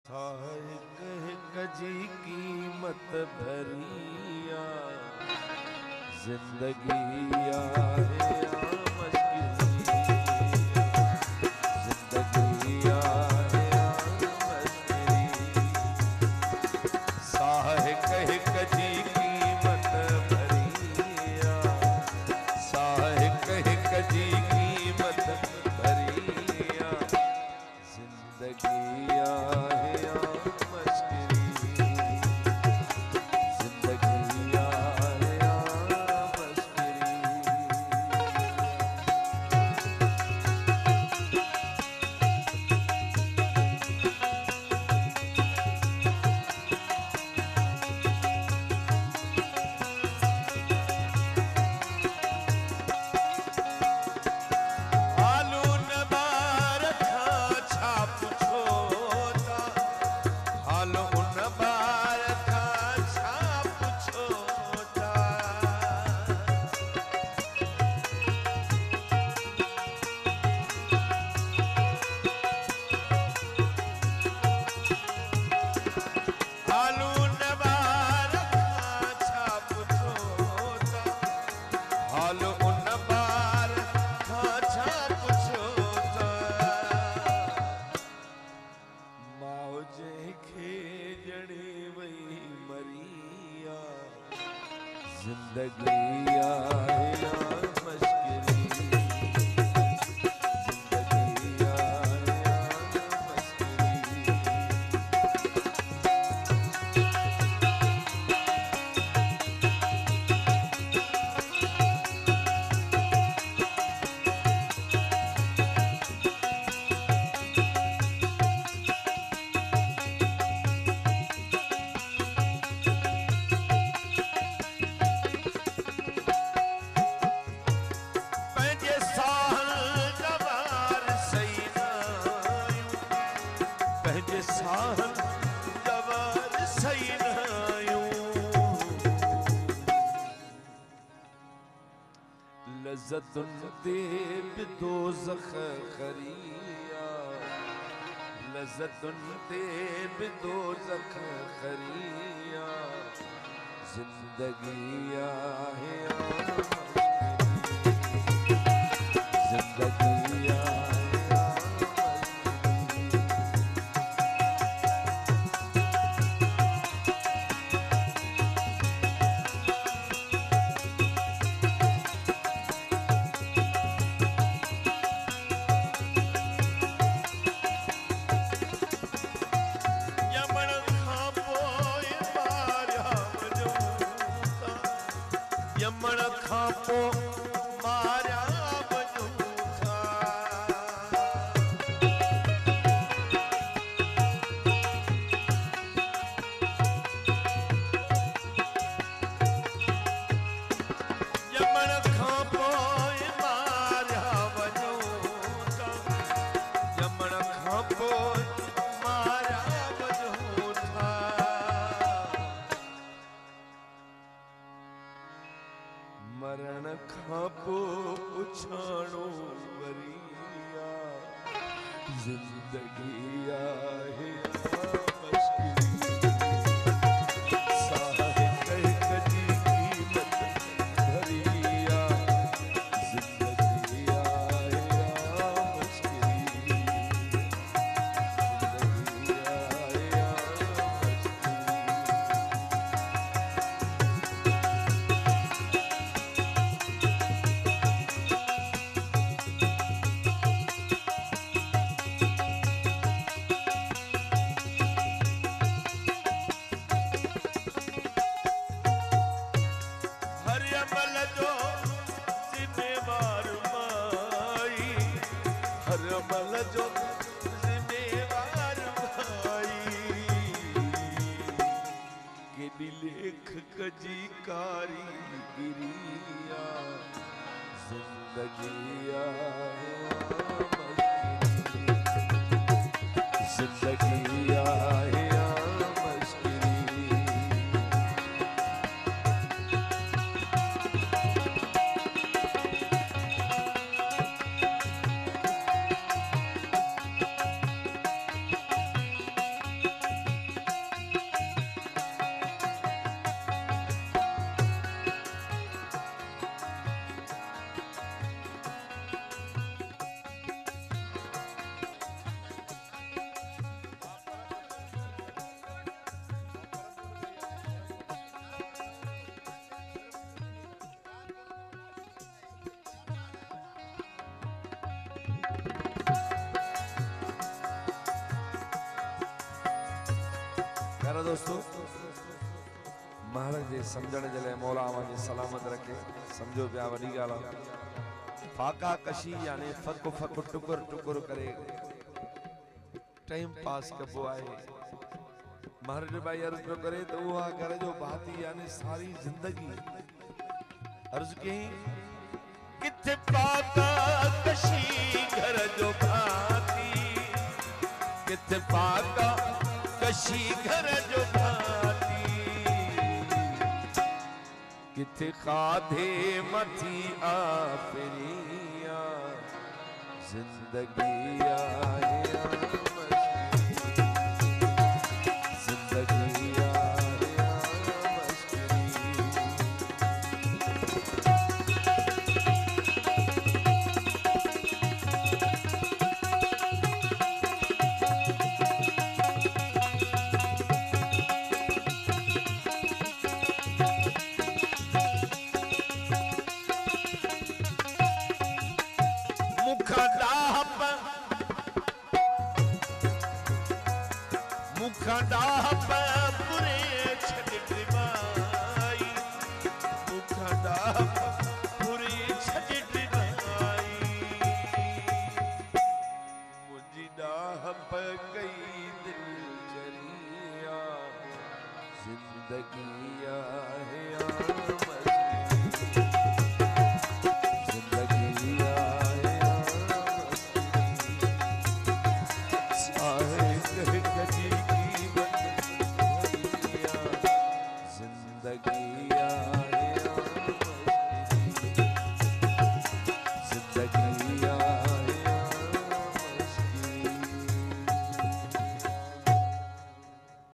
थाय कह कजी कीमत भरिया जिंदगी आए जिंदगी आए साह कह कजी कीमत भरिया साह कह कजी कीमत भरिया जिंदगी आए जिंदगी आया मश्किरी जिंदगी आया मश्किरी साहन जवार सही लज़्ज़तुन देब दोज़ख़ खरिया लज़्ज़तुन देब दोज़ख़ खरिया जिंदगी आए जिंदगी आए यमन खां पोइ मारिया वञूं था यमन खां पोइ मारिया वञूं था यमन खां पोइ मारिया वञूं था मरण खां पोइ पुछाणो वरिया जिंदगी आहे जो जिम्मेवार भाई केॾी लेख कजी कारी गिरिया जिंदगी आए जिंदगी आए प्यारा दोस्तों, महाराज जे समझण जे लाइ मौला अवां सलामत रखे। समझो पिया वॾी ॻाल्हि आहे। फाका कशी यानी फक फक टुकुर टुकुर करे टाइम पास कबो आहे। महाराज भाई अर्ज पियो करे तो उहा घर जो भाती यानी सारी जिंदगी अर्ज कई किथे फाका कशी घर जो भाती, किथे फाका कशी घर जो भाती, किथे खाधे मथी आफरिया जिंदगी आहे जिंदगी जिंदगी आहे